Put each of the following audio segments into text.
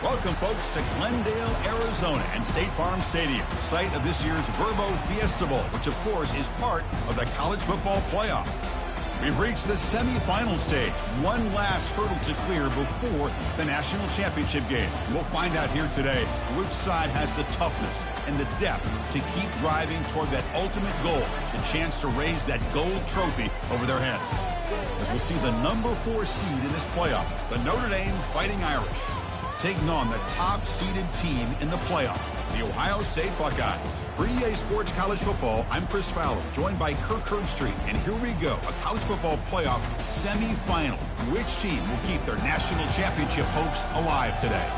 Welcome, folks, to Glendale, Arizona and State Farm Stadium, site of this year's Verbo Fiesta Bowl, which, of course, is part of the college football playoff. We've reached the semifinal stage, one last hurdle to clear before the national championship game. We'll find out here today which side has the toughness and the depth to keep driving toward that ultimate goal, the chance to raise that gold trophy over their heads. As we'll see the number 4 seed in this playoff, the Notre Dame Fighting Irish, taking on the top-seeded team in the playoff, the Ohio State Buckeyes. For EA Sports College Football, I'm Chris Fowler, joined by Kirk Herbstreit. And here we go, a college football playoff semifinal. Which team will keep their national championship hopes alive today?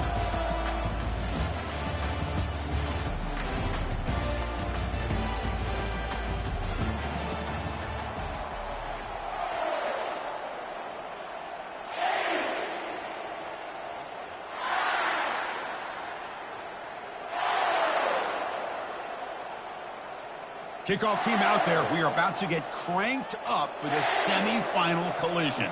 Kickoff team out there. We are about to get cranked up for the semifinal collision.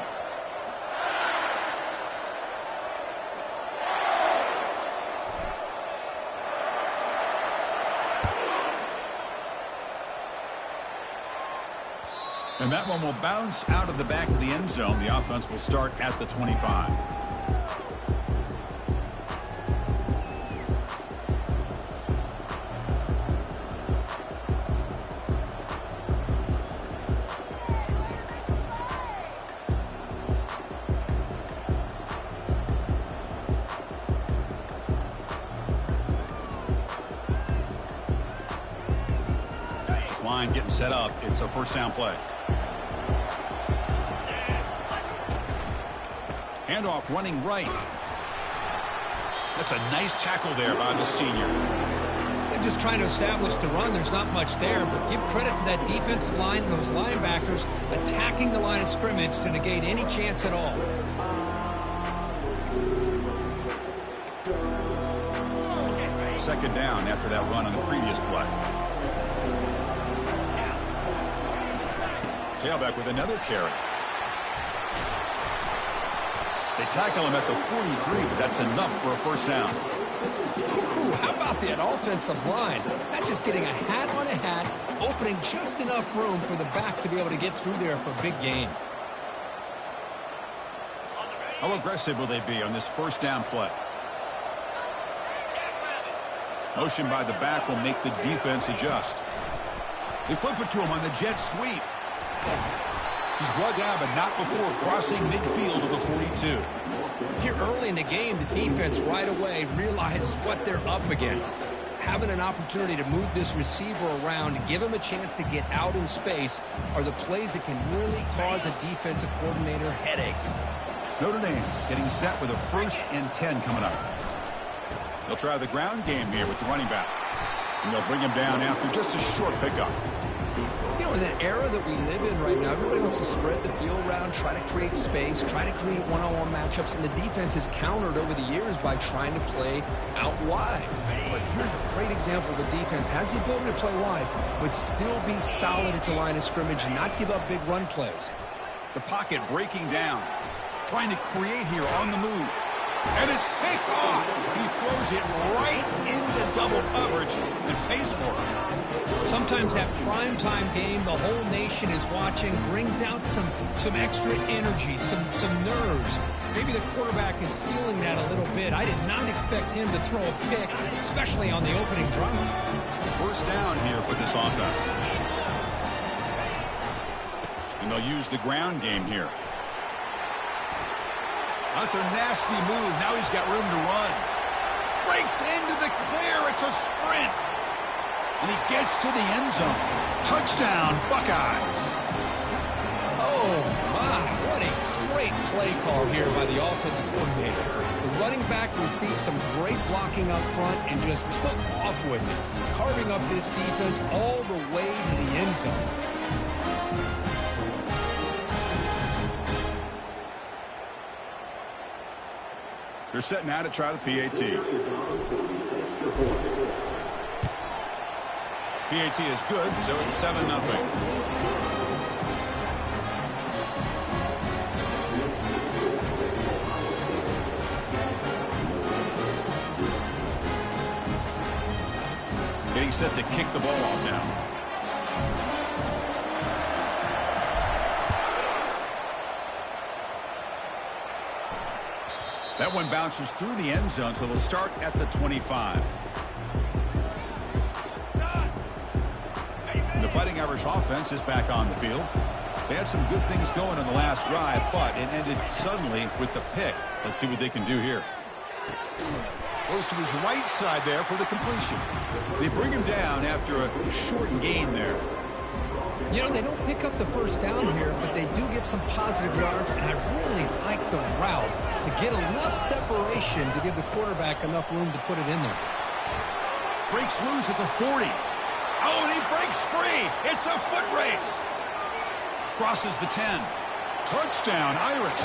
And that one will bounce out of the back of the end zone. The offense will start at the 25. Line getting set up. It's a first down play. Handoff running right. That's a nice tackle there by the senior. They're just trying to establish the run. There's not much there, but give credit to that defensive line and those linebackers attacking the line of scrimmage to negate any chance at all. Second down after that run on the previous play. Tailback with another carry. They tackle him at the 43, but that's enough for a first down. Ooh, how about that offensive line? That's just getting a hat on a hat, opening just enough room for the back to be able to get through there for a big gain. How aggressive will they be on this first down play? Motion by the back will make the defense adjust. They flip it to him on the jet sweep. He's brought down, but not before crossing midfield of the 42. Here early in the game, the defense right away realizes what they're up against. Having an opportunity to move this receiver around, give him a chance to get out in space, are the plays that can really cause a defensive coordinator headaches. Notre Dame getting set with a 1st and 10 coming up. They'll try the ground game here with the running back. And they'll bring him down after just a short pickup. You know, in that era that we live in right now, everybody wants to spread the field around, try to create space, try to create one-on-one matchups, and the defense has countered over the years by trying to play out wide. But here's a great example. The defense has the ability to play wide, but still be solid at the line of scrimmage and not give up big run plays. The pocket breaking down, trying to create here on the move. And it's picked off. He throws it right into double coverage and pays for it. Sometimes that primetime game, the whole nation is watching, brings out some extra energy, some nerves. Maybe the quarterback is feeling that a little bit. I did not expect him to throw a pick, especially on the opening drive. First down here for this offense. And they'll use the ground game here. That's a nasty move. Now he's got room to run. Breaks into the clear. It's a sprint. And he gets to the end zone. Touchdown, Buckeyes. Oh, my. What a great play call here by the offensive coordinator. The running back received some great blocking up front and just took off with it, carving up this defense all the way to the end zone. They're set now to try the PAT. PAT is good, so it's 7-0. Getting set to kick the ball off now. That one bounces through the end zone, so they'll start at the 25. The Fighting Irish offense is back on the field. They had some good things going on the last drive, but it ended suddenly with the pick. Let's see what they can do here. Goes to his right side there for the completion. They bring him down after a short gain there. You know, they don't pick up the first down here, but they do get some positive yards, and I really like the route to get enough separation to give the quarterback enough room to put it in there. Breaks loose at the 40. Oh, and he breaks free. It's a foot race. Crosses the 10. Touchdown, Irish.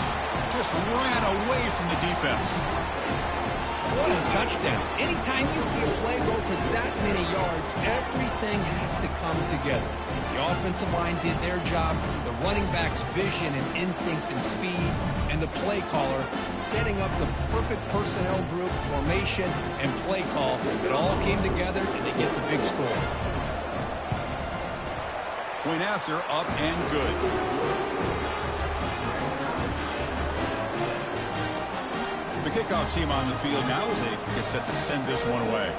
Just ran away from the defense. What a touchdown. Anytime you see a play go for that many yards, everything has to come together. The offensive line did their job, the running back's vision and instincts and speed, and the play caller setting up the perfect personnel group, formation, and play call. It all came together, and they get the big score. Point after, up and good. The kickoff team on the field now as they get set to send this one away.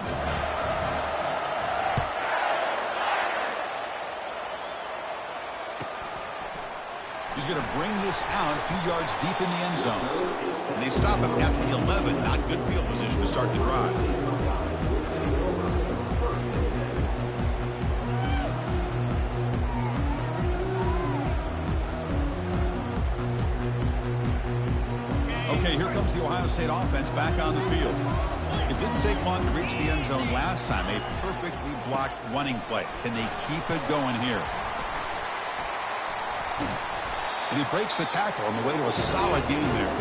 He's going to bring this out a few yards deep in the end zone. And they stop him at the 11. Not good field position to start the drive. Okay, here comes the Ohio State offense back on the field. It didn't take long to reach the end zone last time. A perfectly blocked running play. Can they keep it going here? And he breaks the tackle on the way to a solid gain there.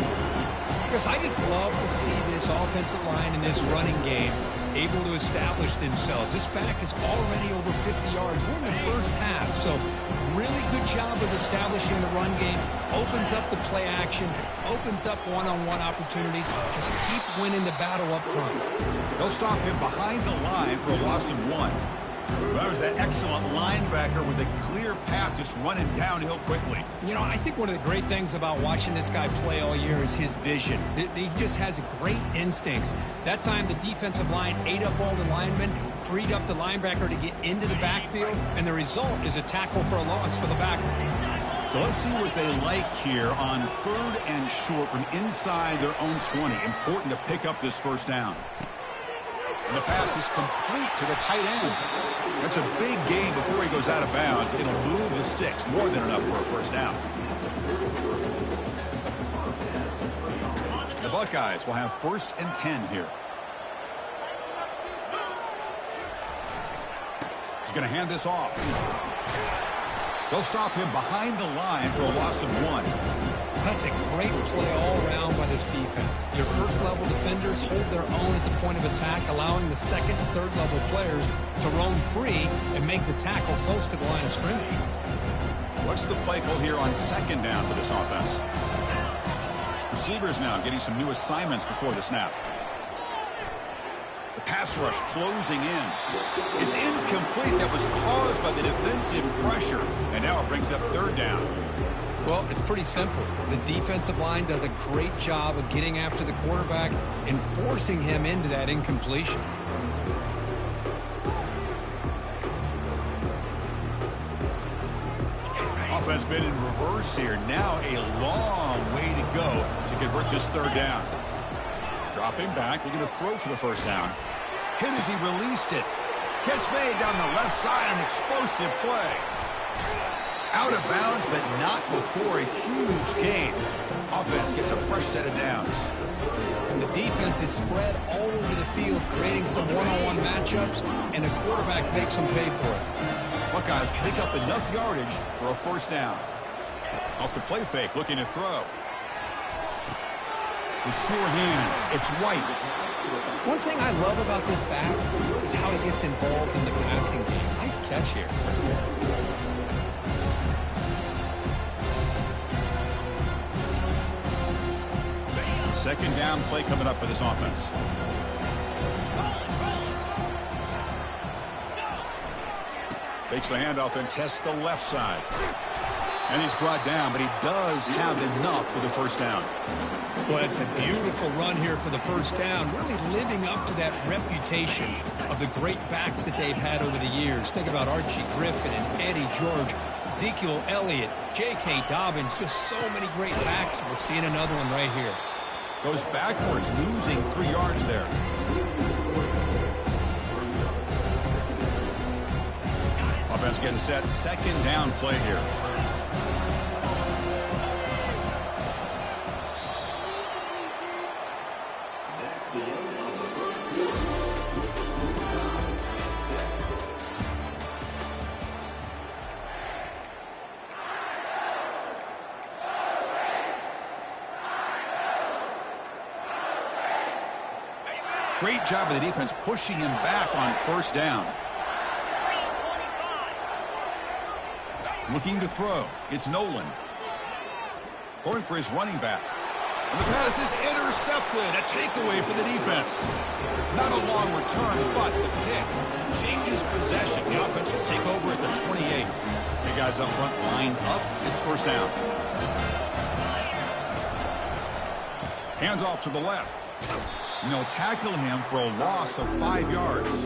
Because I just love to see this offensive line in this running game able to establish themselves. This back is already over 50 yards. We're in the first half, so really good job of establishing the run game. Opens up the play action, opens up one-on-one opportunities. Just keep winning the battle up front. They'll stop him behind the line for a loss of 1. That was that excellent linebacker with a clear path just running downhill quickly. You know, I think one of the great things about watching this guy play all year is his vision. He just has great instincts. That time the defensive line ate up all the linemen, freed up the linebacker to get into the backfield, and the result is a tackle for a loss for the backer. So let's see what they like here on 3rd and short from inside their own 20. Important to pick up this first down. And the pass is complete to the tight end. That's a big gain before he goes out of bounds. It'll move the sticks. More than enough for a first down. The Buckeyes will have 1st and 10 here. He's going to hand this off. They'll stop him behind the line for a loss of 1. That's a great play all around by this defense. Your first-level defenders hold their own at the point of attack, allowing the second and third-level players to roam free and make the tackle close to the line of scrimmage. What's the play call here on 2nd down for this offense? Receivers now getting some new assignments before the snap. The pass rush closing in. It's incomplete. That was caused by the defensive pressure. And now it brings up 3rd down. Well, it's pretty simple. The defensive line does a great job of getting after the quarterback and forcing him into that incompletion. Offense been in reverse here. Now a long way to go to convert this 3rd down. Dropping back, looking to throw for the first down. Hit as he released it. Catch made down the left side, an explosive play. Out of bounds, but not before a huge gain. Offense gets a fresh set of downs. And the defense is spread all over the field, creating some one-on-one matchups, and the quarterback makes them pay for it. Buckeyes pick up enough yardage for a first down. Off the play fake, looking to throw. The sure hands, it's White. One thing I love about this back is how he gets involved in the passing game. Nice catch here. 2nd down play coming up for this offense. Takes the handoff and tests the left side. And he's brought down, but he does have enough for the first down. Well, it's a beautiful run here for the first down, really living up to that reputation of the great backs that they've had over the years. Think about Archie Griffin and Eddie George, Ezekiel Elliott, J.K. Dobbins, just so many great backs. We're seeing another one right here. Goes backwards, losing 3 yards there. Offense getting set. Second down play here. Great job of the defense pushing him back on first down. Looking to throw. It's Nolan. Going for his running back. And the pass is intercepted. A takeaway for the defense. Not a long return, but the pick changes possession. The offense will take over at the 28. The guys up front lined up. It's first down. Hands off to the left. And they'll tackle him for a loss of 5 yards.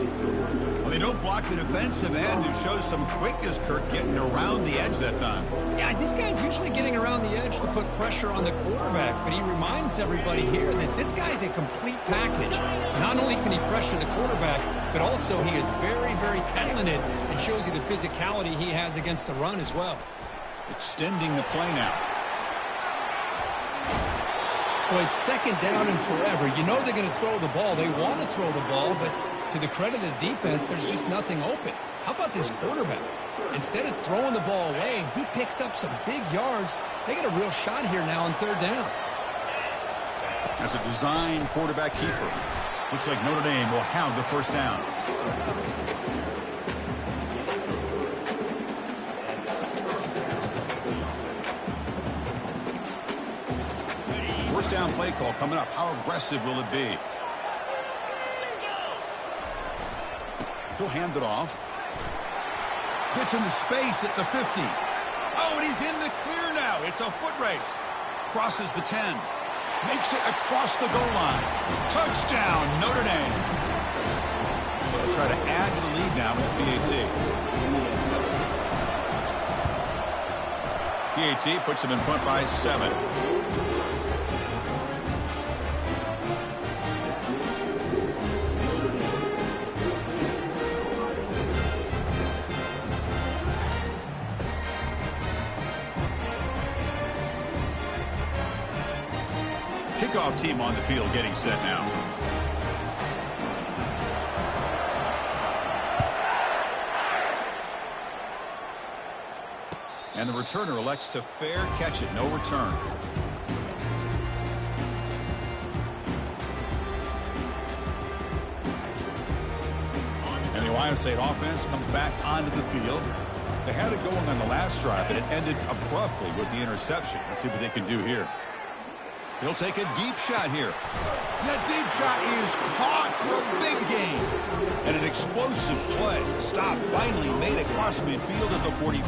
Well, they don't block the defensive end, who shows some quickness, Kirk, getting around the edge that time. Yeah, this guy's usually getting around the edge to put pressure on the quarterback, but he reminds everybody here that this guy's a complete package. Not only can he pressure the quarterback, but also he is very, very talented and shows you the physicality he has against the run as well. Extending the play now. Well, it's second down and forever. You know they're going to throw the ball. They want to throw the ball, but to the credit of the defense, there's just nothing open. How about this quarterback? Instead of throwing the ball away, he picks up some big yards. They got a real shot here now on third down. As a design quarterback keeper, looks like Notre Dame will have the first down. First down play call coming up. How aggressive will it be? He'll hand it off. Gets into space at the 50. Oh, and he's in the clear now. It's a foot race. Crosses the 10. Makes it across the goal line. Touchdown, Notre Dame. They'll try to add to the lead now with PAT. PAT puts them in front by 7. Kickoff team on the field getting set now. And the returner elects to fair catch it. No return. And the Ohio State offense comes back onto the field. They had it going on the last drive, but it ended abruptly with the interception. Let's see what they can do here. He'll take a deep shot here. That deep shot is caught for a big gain. And an explosive play. Stop finally made across midfield at the 44.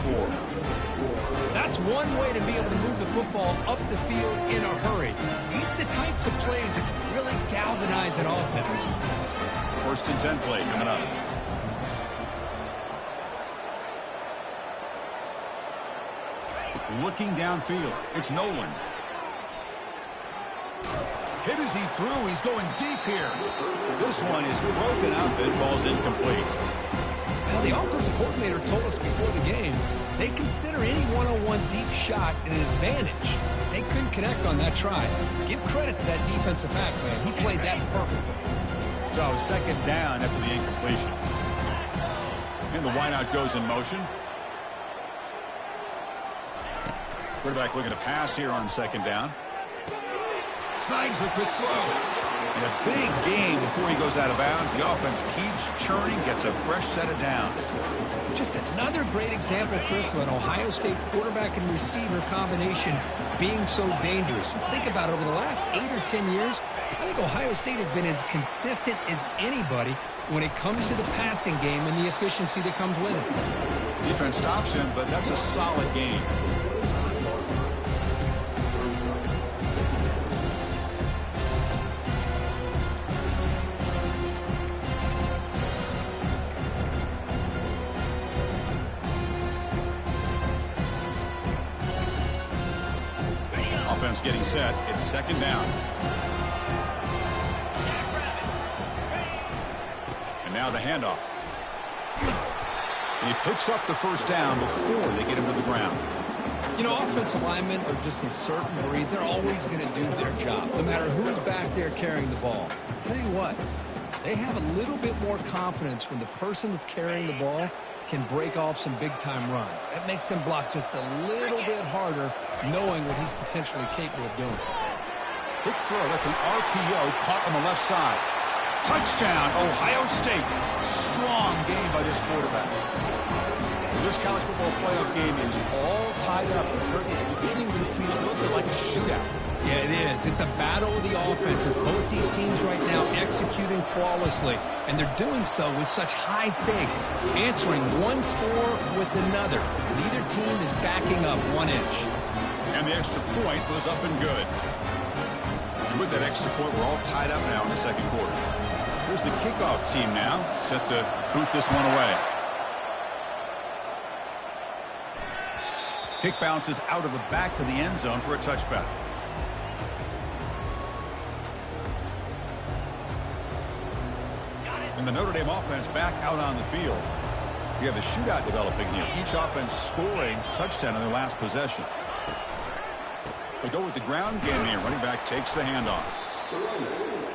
That's one way to be able to move the football up the field in a hurry. These are the types of plays that can really galvanize an offense. First and 10 play coming up. Looking downfield. It's Nolan. Hit as he threw. He's going deep here. This one is broken up and ball's incomplete. Now, the offensive coordinator told us before the game they consider any one-on-one deep shot an advantage. They couldn't connect on that try. Give credit to that defensive back, man. He played that perfectly. So, second down after the incompletion. And the wideout goes in motion. Quarterback looking to pass here on second down. Snags the quick throw. And a big gain before he goes out of bounds. The offense keeps churning, gets a fresh set of downs. Just another great example, Chris, of an Ohio State quarterback and receiver combination being so dangerous. Think about it, over the last 8 or 10 years, I think Ohio State has been as consistent as anybody when it comes to the passing game and the efficiency that comes with it. Defense stops him, but that's a solid gain. Offense getting set. It's second down. And now the handoff. And he picks up the first down before they get him to the ground. You know, offensive linemen are just a certain breed. They're always going to do their job, no matter who's back there carrying the ball. I'll tell you what, they have a little bit more confidence when the person that's carrying the ball can break off some big-time runs. That makes them block just a little bit harder, knowing what he's potentially capable of doing. Quick throw. That's an RPO caught on the left side. Touchdown, Ohio State. Strong game by this quarterback. This college football playoff game is all tied up. It's beginning to feel a little bit like a shootout. Yeah, it is. It's a battle of the offenses. Both these teams right now executing flawlessly, and they're doing so with such high stakes, answering one score with another. Neither team is backing up 1 inch. And the extra point was up and good. And with that extra point, we're all tied up now in the second quarter. Here's the kickoff team now, set to boot this one away. Kick bounces out of the back of the end zone for a touchback. And the Notre Dame offense back out on the field. We have a shootout developing here. Each offense scoring touchdown in their last possession. They go with the ground game here. Running back takes the handoff.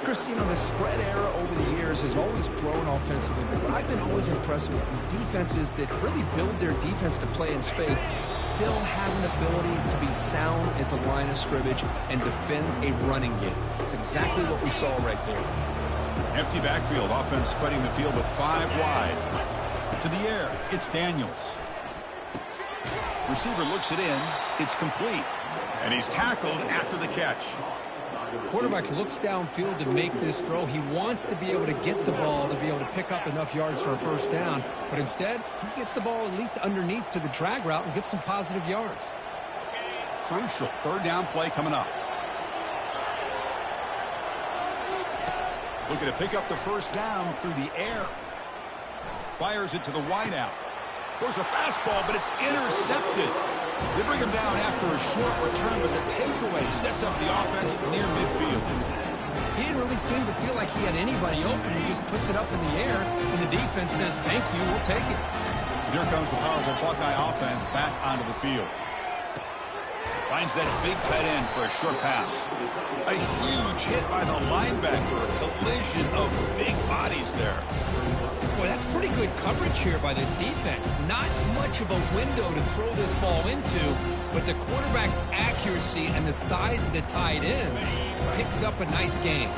Chris, you know, the spread era over the years has always grown offensively, but I've been always impressed with defenses that really build their defense to play in space, still have an ability to be sound at the line of scrimmage and defend a running game. It's exactly what we saw right there. Empty backfield. Offense spreading the field with 5 wide. To the air. It's Daniels. Receiver looks it in. It's complete. And he's tackled after the catch. Quarterback looks downfield to make this throw. He wants to be able to get the ball to be able to pick up enough yards for a first down. But instead, he gets the ball at least underneath to the drag route and gets some positive yards. Crucial. Third down play coming up. Looking to pick up the first down through the air. Fires it to the wideout. Throws a fastball, but it's intercepted. They bring him down after a short return, but the takeaway sets up the offense near midfield. He didn't really seem to feel like he had anybody open. He just puts it up in the air, and the defense says, thank you, we'll take it. And here comes the powerful Buckeye offense back onto the field. Finds that big tight end for a short pass. A huge hit by the linebacker. A collision of big bodies there. Boy, that's pretty good coverage here by this defense. Not much of a window to throw this ball into, but the quarterback's accuracy and the size of the tight end picks up a nice gain.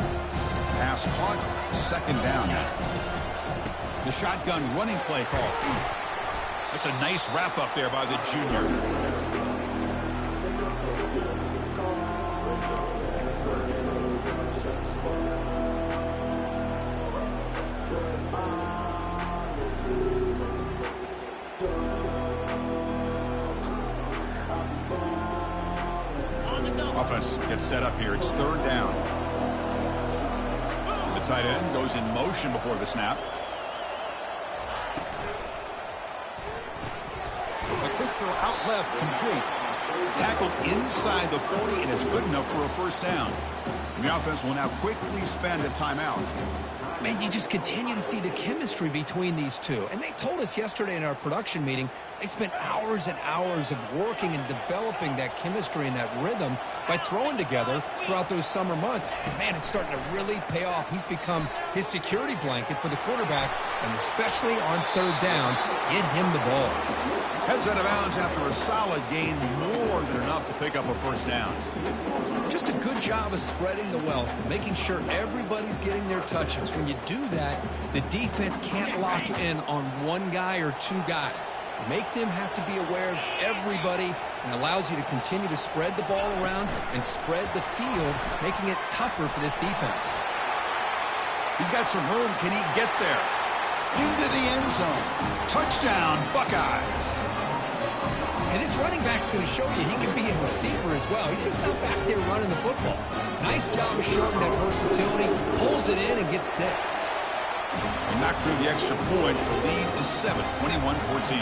Pass caught. Second down now. The shotgun running play call. That's a nice wrap up there by the junior. Offense gets set up here. It's third down. The tight end goes in motion before the snap. A quick throw out left, complete. Tackled inside the 40, and it's good enough for a first down. And the offense will now quickly spend a timeout. Man, you just continue to see the chemistry between these two. And they told us yesterday in our production meeting, they spent hours and hours of working and developing that chemistry and that rhythm by throwing together throughout those summer months. And, man, it's starting to really pay off. He's become his security blanket for the quarterback, and especially on third down, get him the ball. Heads out of bounds after a solid gain, more than enough to pick up a first down. Just a good job of spreading the wealth, making sure everybody's getting their touches. When you do that, the defense can't lock in on one guy or two guys. Make them have to be aware of everybody, and allows you to continue to spread the ball around and spread the field, making it tougher for this defense. He's got some room. Can he get there? into the end zone. Touchdown, Buckeyes. And this running back's going to show you he can be a receiver as well. He's just not back there running the football. Nice job of showing that versatility. Pulls it in and gets 6. They knock through the extra point. The lead is 7, 21-14.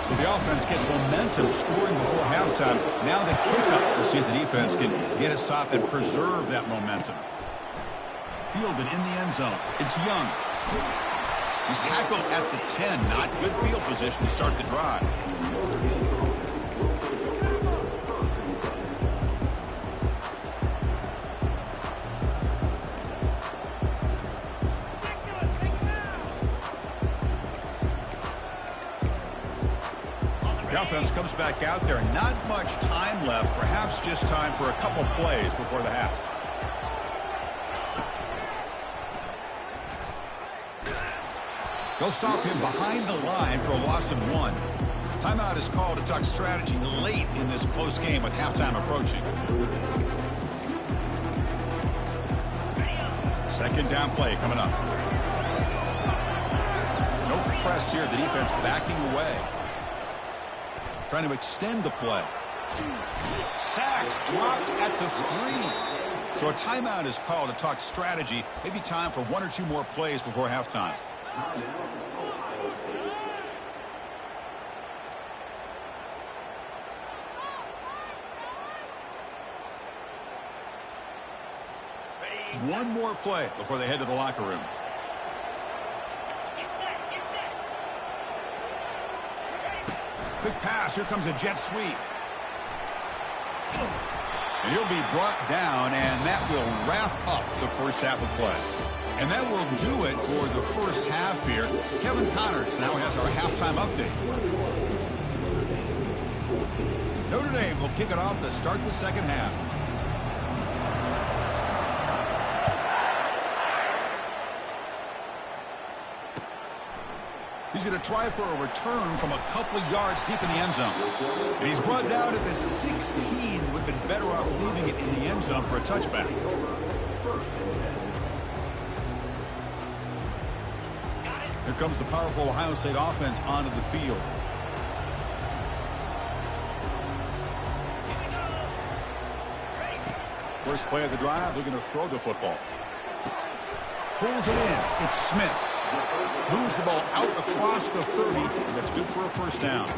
So the offense gets momentum scoring before halftime. Now the kickoff. We'll see if the defense can get a stop and preserve that momentum. Fielded in the end zone. It's Young. He's tackled at the 10. Not good field position to start the drive. The offense comes back out there. Not much time left. Perhaps just time for a couple plays before the half. They'll stop him behind the line for a loss of 1. Timeout is called to talk strategy late in this close game with halftime approaching. Second down play coming up. No press here. The defense backing away. Trying to extend the play. Sacked, dropped at the 3. So a timeout is called to talk strategy. Maybe time for 1 or 2 more plays before halftime. One more play before they head to the locker room. Quick pass. Here comes a jet sweep. And he'll be brought down, and that will wrap up the first half of play. And that will do it for the first half here. Kevin Connors now has our halftime update. Notre Dame will kick it off to start the second half. He's going to try for a return from a couple of yards deep in the end zone. And he's brought down at the 16. Would have been better off leaving it in the end zone for a touchback. Here comes the powerful Ohio State offense onto the field. First play of the drive, they're going to throw the football. Pulls it in. It's Smith. Moves the ball out across the 30, and that's good for a first down.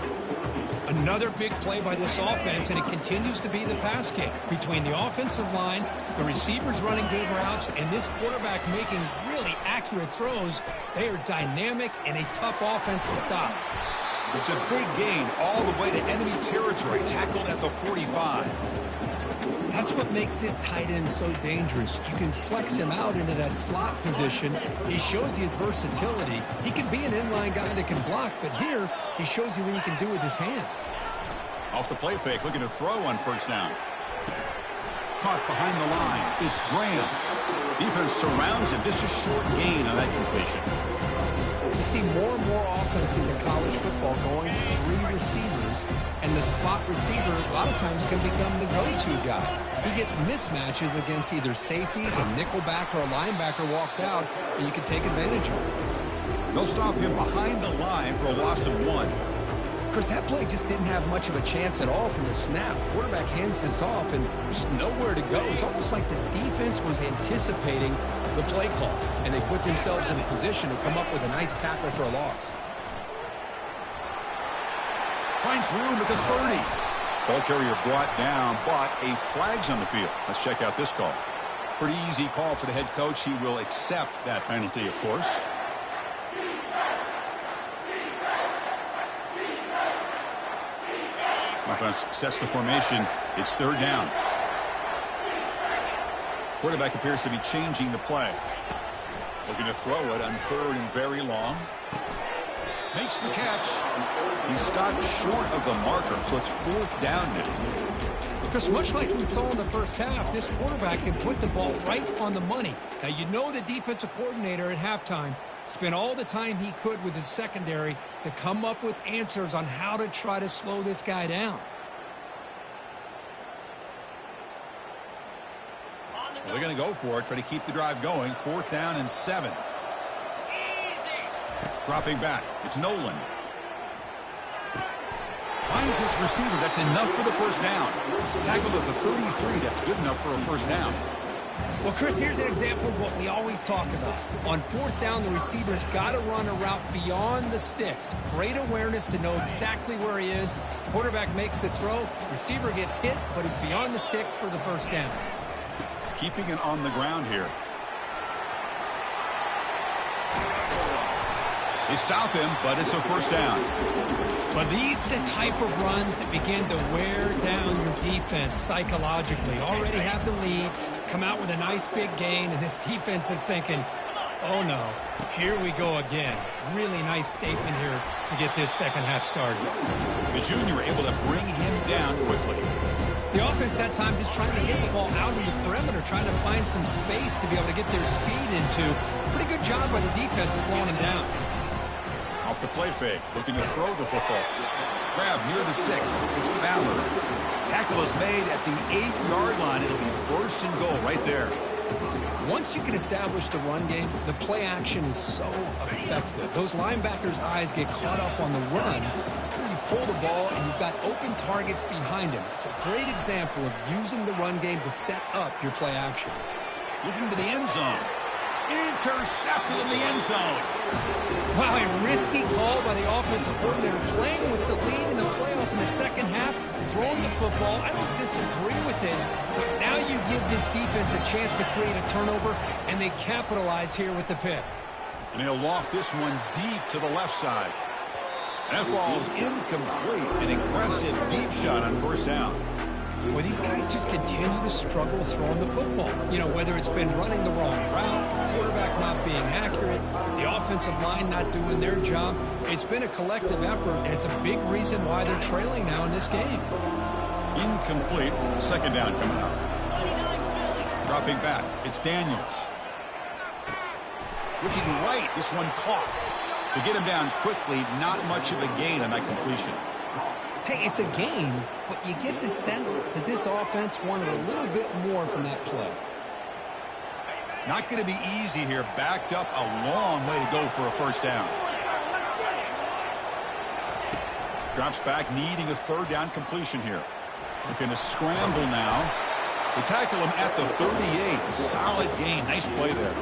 Another big play by this offense, and it continues to be the pass game. Between the offensive line, the receivers running good routes, and this quarterback making really accurate throws, they are dynamic and a tough offense to stop. It's a big gain all the way to enemy territory, tackled at the 45. That's what makes this tight end so dangerous. You can flex him out into that slot position. He shows you his versatility. He can be an inline guy that can block, but here he shows you what he can do with his hands. Off the play fake, looking to throw on first down. Caught behind the line. It's Graham. Defense surrounds him. Just a short gain on that completion. You see more and more offenses in college football going with 3 receivers, and the slot receiver a lot of times can become the go-to guy. He gets mismatches against either safeties, a nickelback, or a linebacker walked out, and you can take advantage of it. They'll stop him behind the line for a loss of 1. Of course, that play just didn't have much of a chance at all from the snap. Quarterback hands this off, and there's nowhere to go. It's almost like the defense was anticipating the play call, and they put themselves in a position to come up with a nice tackle for a loss. Finds room at the 30. Ball carrier brought down, but a flag's on the field. Let's check out this call. Pretty easy call for the head coach. He will accept that penalty, of course. Offense sets the formation. It's third down. Quarterback appears to be changing the play. Looking to throw it on third and very long. Makes the catch. He stopped short of the marker, so it's fourth down now. Because much like we saw in the first half, this quarterback can put the ball right on the money. Now, you know the defensive coordinator at halftime spent all the time he could with his secondary to come up with answers on how to try to slow this guy down. Well, they're going to go for it, try to keep the drive going. Fourth down and 7. Dropping back, it's Nolan. Finds his receiver. That's enough for the first down. Tackled at the 33. That's good enough for a first down. Well, Chris, here's an example of what we always talk about. On fourth down, the receiver's got to run a route beyond the sticks. Great awareness to know exactly where he is. Quarterback makes the throw. Receiver gets hit, but is beyond the sticks for the first down. Keeping it on the ground here. They stop him, but it's a first down. But these are the type of runs that begin to wear down your defense psychologically. Already have the lead, come out with a nice big gain, and this defense is thinking, oh no, here we go again. Really nice statement here to get this second half started. The junior able to bring him down quickly. The offense that time just trying to get the ball out of the perimeter, trying to find some space to be able to get their speed into. Pretty good job by the defense of slowing him down. Off the play fake, looking to throw the football. Grab near the sticks. It's Ballard. Tackle is made at the 8-yard line. It'll be first and goal right there. Once you can establish the run game, the play action is so effective. Those linebackers' eyes get caught up on the run. You pull the ball, and you've got open targets behind him. It's a great example of using the run game to set up your play action. Looking to the end zone. Intercepted in the end zone. Wow, a risky call by the offensive coordinator, playing with the lead in the playoff in the second half, throwing the football. I don't disagree with it, but now you give this defense a chance to create a turnover, and they capitalize here with the pick. And he'll loft this one deep to the left side. That ball is incomplete. An aggressive deep shot on first down. Well, these guys just continue to struggle throwing the football. You know, whether it's been running the wrong route, quarterback not being accurate, the offensive line not doing their job. It's been a collective effort, and it's a big reason why they're trailing now in this game. Incomplete. Second down coming up. Dropping back. It's Daniels. Looking right. This one caught. To get him down quickly, not much of a gain on that completion. Hey, it's a gain, but you get the sense that this offense wanted a little bit more from that play. Not going to be easy here. Backed up a long way to go for a first down. Drops back, needing a third down completion here. Looking to scramble now. They tackle him at the 38. Solid gain. Nice play there.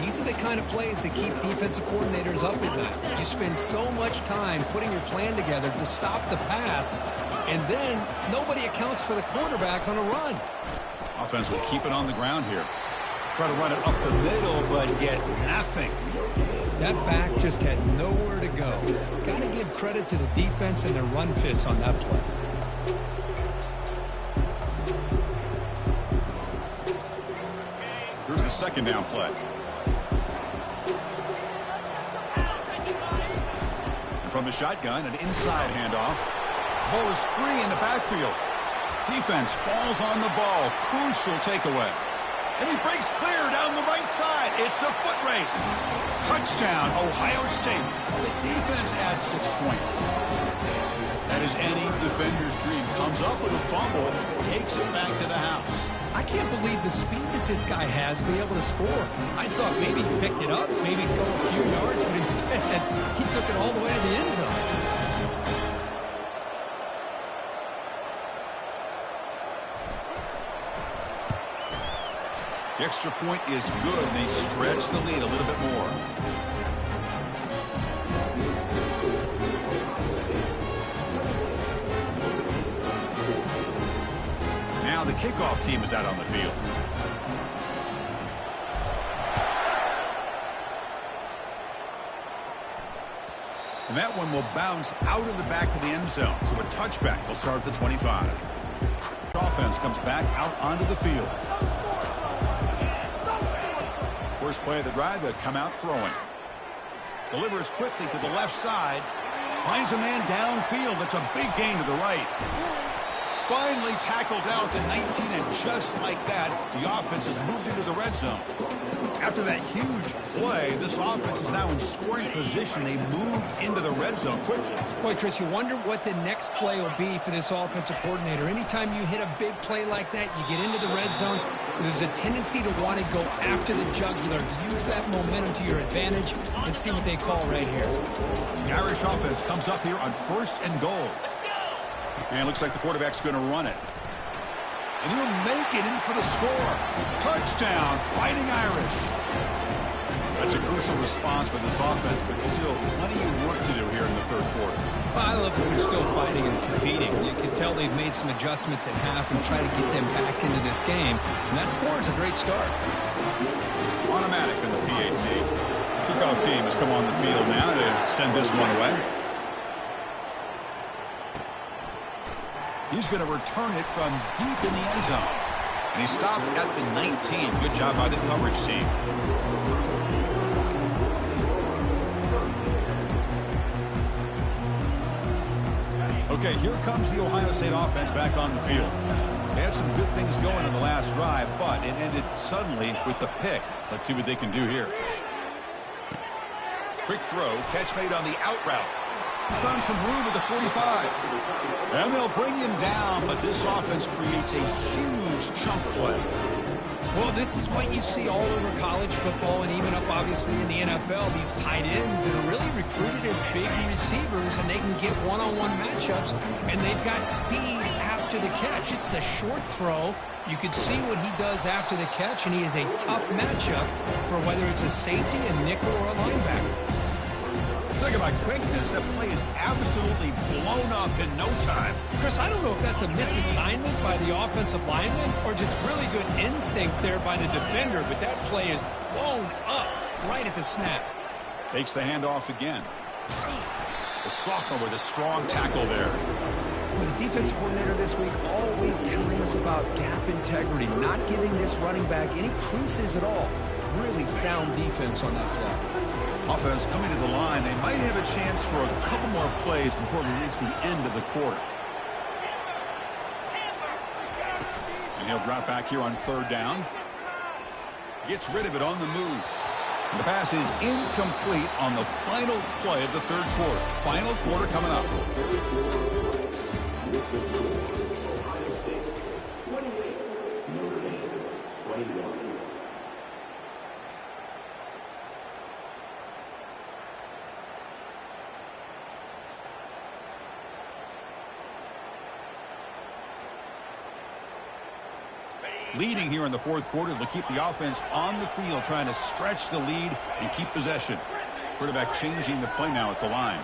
These are the kind of plays that keep defensive coordinators up at night. You spend so much time putting your plan together to stop the pass, and then nobody accounts for the quarterback on a run. Offense will keep it on the ground here. Try to run it up the middle, but get nothing. That back just had nowhere to go. Got to give credit to the defense and their run fits on that play. Here's the second down play. And from the shotgun, an inside handoff. Ball is free in the backfield. Defense falls on the ball. Crucial takeaway. And he breaks clear down the right side. It's a foot race. Touchdown, Ohio State. The defense adds 6 points. That is any defender's dream. Comes up with a fumble, takes it back to the house. I can't believe the speed that this guy has to be able to score. I thought maybe he picked it up, maybe go a few yards, but instead he took it all the way to the end zone. The extra point is good, and they stretch the lead a little bit more. Now the kickoff team is out on the field. And that one will bounce out of the back of the end zone. So a touchback will start at the 25. Offense comes back out onto the field. First play of the drive, they'll come out throwing. Delivers quickly to the left side. Finds a man downfield. That's a big gain to the right. Finally tackled down at the 19, and just like that, the offense has moved into the red zone. After that huge play, this offense is now in scoring position. They moved into the red zone quickly. Boy, Chris, you wonder what the next play will be for this offensive coordinator. Anytime you hit a big play like that, you get into the red zone, There's a tendency to want to go after the jugular, use that momentum to your advantage. Let's see what they call right here. The Irish offense comes up here on 1st and goal. And it looks like the quarterback's going to run it. And he'll make it in for the score. Touchdown, Fighting Irish. That's a crucial response by this offense, but still plenty of work to do here in the 3rd quarter. Well, I love that they're still fighting and competing. You can tell they've made some adjustments at half and try to get them back into this game. And that score is a great start. Automatic in the PAT. Kickoff team has come on the field now to send this one away. He's going to return it from deep in the end zone. And he stopped at the 19. Good job by the coverage team. Okay, here comes the Ohio State offense back on the field. They had some good things going in the last drive, but it ended suddenly with the pick. Let's see what they can do here. Quick throw, catch made on the out route. He's found some room at the 45. And they'll bring him down, but this offense creates a huge chunk play. Well, this is what you see all over college football and even up, obviously, in the NFL. These tight ends that are really recruited as big receivers, and they can get one-on-one matchups, and they've got speed after the catch. It's the short throw. You can see what he does after the catch, and he is a tough matchup for whether it's a safety, a nickel, or a linebacker. Talk about quickness. That play is absolutely blown up in no time. Chris, I don't know if that's a misassignment by the offensive lineman or just really good instincts there by the defender, but that play is blown up right at the snap. Takes the handoff again. The sophomore with a strong tackle there. Well, the defense coordinator this week all week telling us about gap integrity, not giving this running back any creases at all. Really sound defense on that play. Offense coming to the line. They might have a chance for a couple more plays before we reach the end of the quarter. And he'll drop back here on 3rd down. Gets rid of it on the move. And the pass is incomplete on the final play of the 3rd quarter. Final quarter coming up. Leading here in the 4th quarter, they'll keep the offense on the field, trying to stretch the lead and keep possession. Quarterback changing the play now at the line.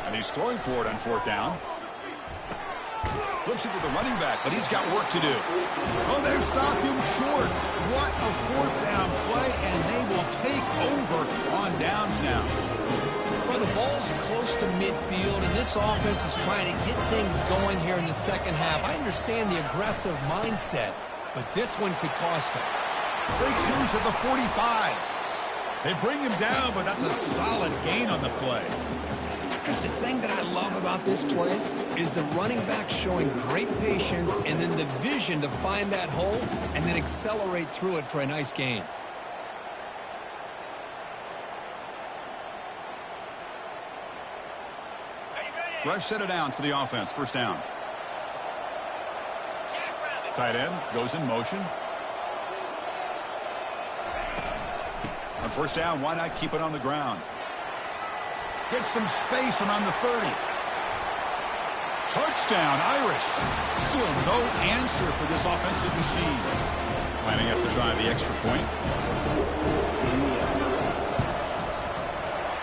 And he's throwing for it on 4th down. Flips it to the running back, but he's got work to do. Oh, they've stopped him short. What a 4th down play, and they will take over on downs now. Well, the ball's close to midfield, and this offense is trying to get things going here in the 2nd half. I understand the aggressive mindset, but this one could cost them. Breaks loose at the 45. They bring him down, but that's a solid gain on the play. Chris, the thing that I love about this play is the running back showing great patience and then the vision to find that hole and then accelerate through it for a nice gain. Fresh set of downs for the offense. 1st down. Tight end goes in motion. On 1st down, why not keep it on the ground? Gets some space around the 30. Touchdown, Irish. Still no answer for this offensive machine. Lining up to try the extra point.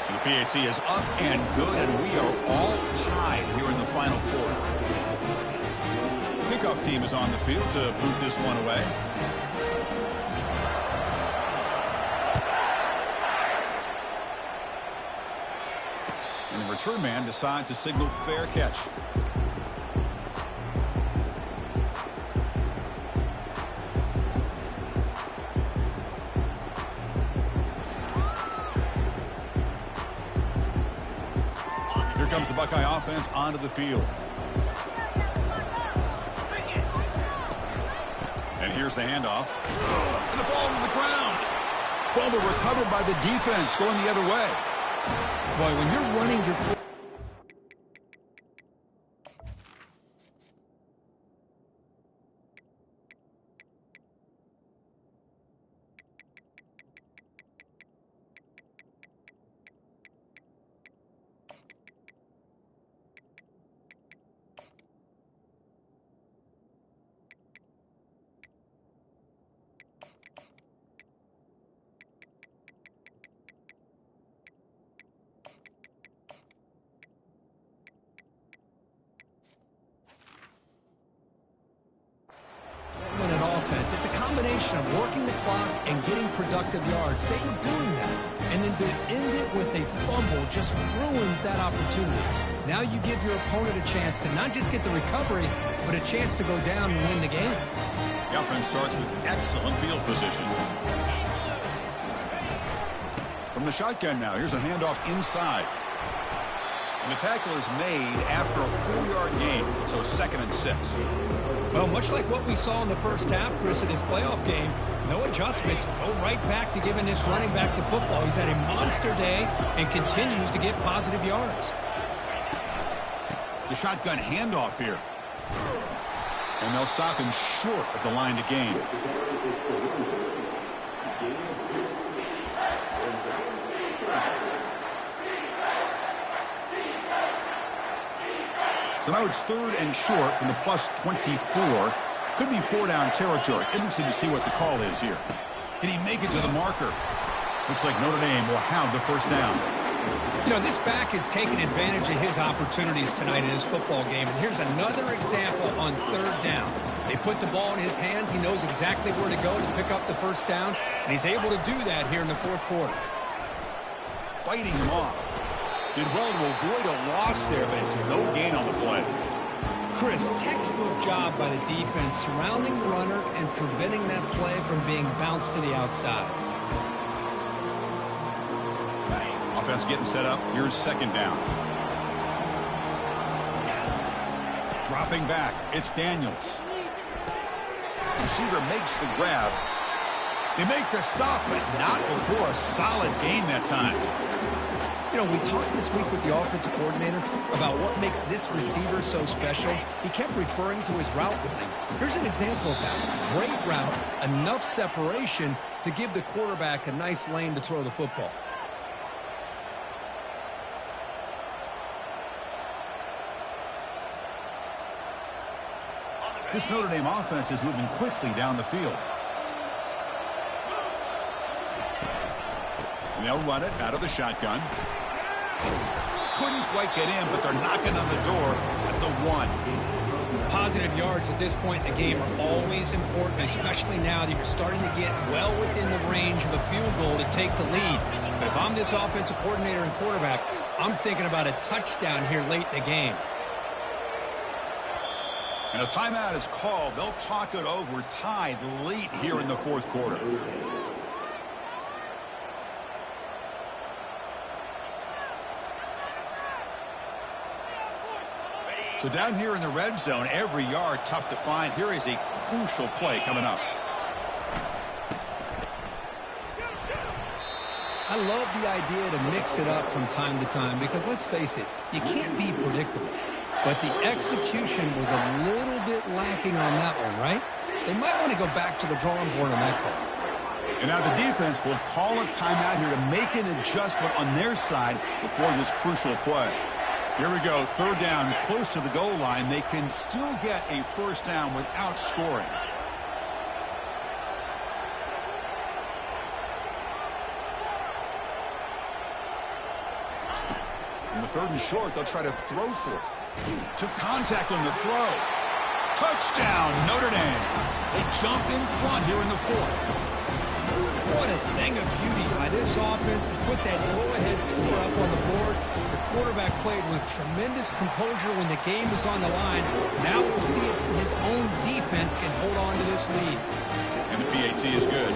The PAT is up and good, and we are all tied here in the final quarter. Kickoff team is on the field to boot this one away. And the return man decides to signal fair catch. Comes the Buckeye offense onto the field. And here's the handoff. And the ball to the ground. Fumble recovered by the defense, going the other way. Boy, when you're running your work and getting productive yards. They were doing that. And then to end it with a fumble just ruins that opportunity. Now you give your opponent a chance to not just get the recovery, but a chance to go down and win the game. The offense starts with excellent field position. From the shotgun now, here's a handoff inside. And the tackle is made after a 4-yard gain, so 2nd and 6. Well, much like what we saw in the first half, Chris, in this playoff game, no adjustments, go right back to giving this running back to football. He's had a monster day and continues to get positive yards. The shotgun handoff here. And they'll stop him short of the line to gain. So now it's 3rd and short from the plus 24. Could be 4-down territory. Interesting to see what the call is here. Can he make it to the marker? Looks like Notre Dame will have the first down. You know, this back has taken advantage of his opportunities tonight in his football game. And here's another example on 3rd down. They put the ball in his hands. He knows exactly where to go to pick up the first down. And he's able to do that here in the 4th quarter. Fighting him off. Did well to avoid a loss there, but it's no gain on the play. Chris, textbook job by the defense surrounding the runner and preventing that play from being bounced to the outside. Offense getting set up. Here's 2nd down. Dropping back. It's Daniels. Receiver makes the grab. They make the stop, but not before a solid gain that time. You know, we talked this week with the offensive coordinator about what makes this receiver so special. He kept referring to his route running. Here's an example of that. Great route, enough separation to give the quarterback a nice lane to throw the football. This Notre Dame offense is moving quickly down the field. And they'll run it out of the shotgun. Couldn't quite get in, but they're knocking on the door at the 1. Positive yards at this point in the game are always important, especially now that you're starting to get well within the range of a field goal to take the lead. But if I'm this offensive coordinator and quarterback, I'm thinking about a touchdown here late in the game. And a timeout is called. They'll talk it over, tied late here in the 4th quarter. So down here in the red zone, every yard tough to find. Here is a crucial play coming up. I love the idea to mix it up from time to time because, let's face it, you can't be predictable. But the execution was a little bit lacking on that one, right? They might want to go back to the drawing board on that call. And now the defense will call a timeout here to make an adjustment on their side before this crucial play. Here we go, 3rd down, close to the goal line. They can still get a first down without scoring. In the 3rd and short, they'll try to throw for it. Took contact on the throw. Touchdown, Notre Dame. They jump in front here in the 4th. What a thing of beauty by this offense to put that go-ahead score up on the board. The quarterback played with tremendous composure when the game was on the line. Now we'll see if his own defense can hold on to this lead. And the PAT is good.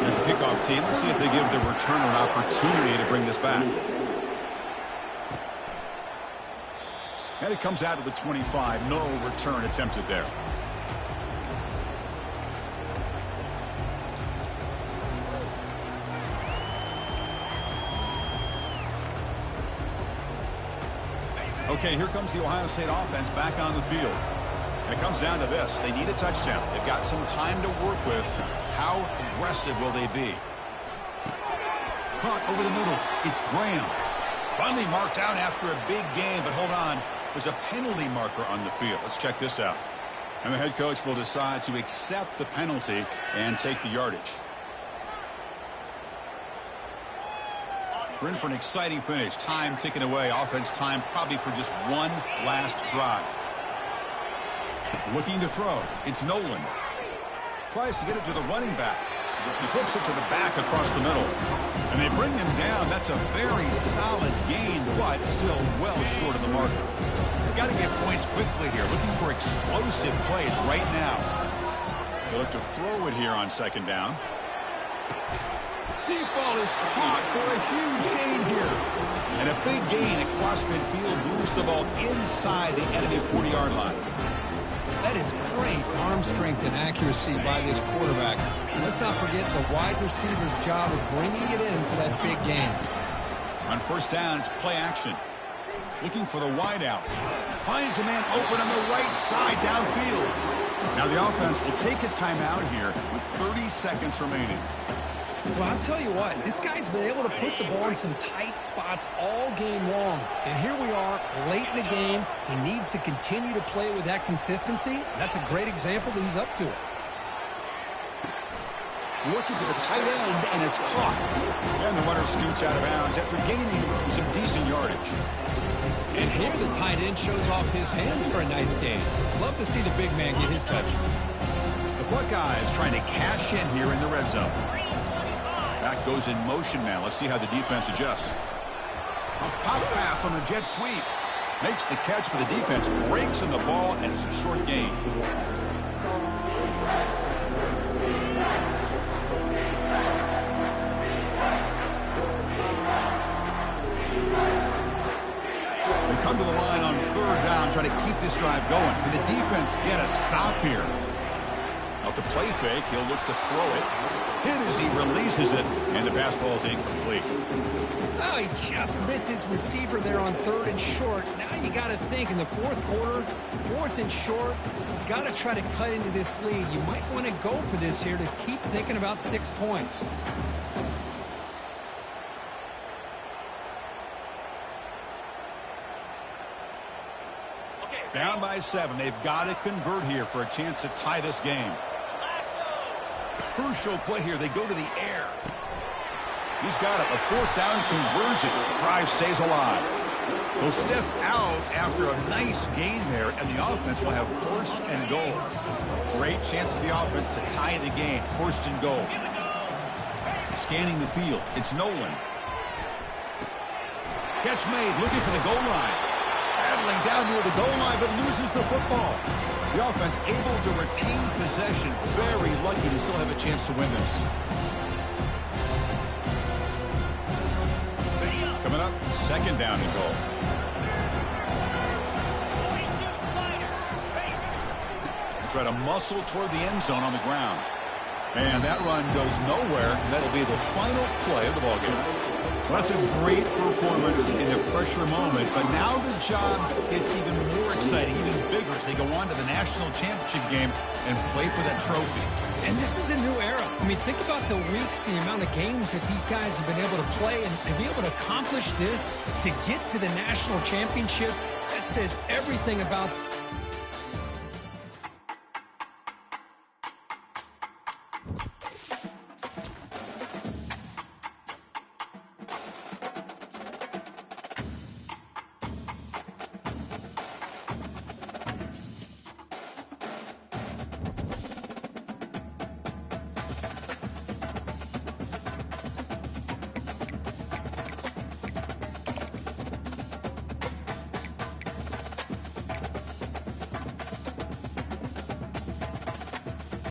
There's the kickoff team. Let's see if they give the returner an opportunity to bring this back. And it comes out to the 25. No return attempted there. Okay, here comes the Ohio State offense back on the field. And it comes down to this. They need a touchdown. They've got some time to work with. How aggressive will they be? Caught over the middle. It's Graham. Finally marked out after a big game, but hold on. There's a penalty marker on the field. Let's check this out. And the head coach will decide to accept the penalty and take the yardage. We're in for an exciting finish. Time ticking away. Offense time probably for just one last drive. Looking to throw. It's Nolan. Tries to get it to the running back. He flips it to the back across the middle. And they bring him down. That's a very solid gain, but still well short of the marker. They've got to get points quickly here, looking for explosive plays right now. They look to throw it here on second down. Deep ball is caught for a huge gain here. And a big gain across midfield moves the ball inside the enemy 40-yard line. That is great arm strength and accuracy by this quarterback. Let's not forget the wide receiver's job of bringing it in for that big gain. On first down, it's play action. Looking for the wide out. Finds a man open on the right side downfield. Now the offense will take a timeout here with 30 seconds remaining. Well, I'll tell you what, this guy's been able to put the ball in some tight spots all game long. And here we are, late in the game. He needs to continue to play with that consistency. That's a great example that he's up to it. Looking for the tight end, and it's caught. And the runner scoots out of bounds after gaining some decent yardage. And here the tight end shows off his hands for a nice gain. Love to see the big man get his touches. The Buckeyes trying to cash in here in the red zone. Back goes in motion now. Let's see how the defense adjusts. A pop pass on the jet sweep. Makes the catch, but the defense breaks in the ball, and it's a short gain. They come to the line on third down, trying to keep this drive going. Can the defense get a stop here? Off the play fake, he'll look to throw it. Hit as he releases it, and the pass ball is incomplete. Oh, he just misses receiver there on third and short. Now you got to think in the fourth quarter, fourth and short, got to try to cut into this lead. You might want to go for this here to keep thinking about 6 points. Down by 7. They've got to convert here for a chance to tie this game. Crucial play here. They go to the air. He's got it. A fourth down conversion. Drive stays alive. He'll step out after a nice gain there, and the offense will have first and goal. Great chance for the offense to tie the game. First and goal. Scanning the field. It's Nolan. Catch made. Looking for the goal line. Battling down near the goal line, but loses the football. The offense able to retain possession. Very lucky to still have a chance to win this. Coming up, second down and goal. Try to muscle toward the end zone on the ground. And that run goes nowhere. That'll be the final play of the ballgame. Well, that's a great performance in a pressure moment, but now the job gets even more exciting, even bigger as they go on to the national championship game and play for that trophy. And this is a new era. I mean, think about the weeks, the amount of games that these guys have been able to play, and to be able to accomplish this, to get to the national championship, that says everything about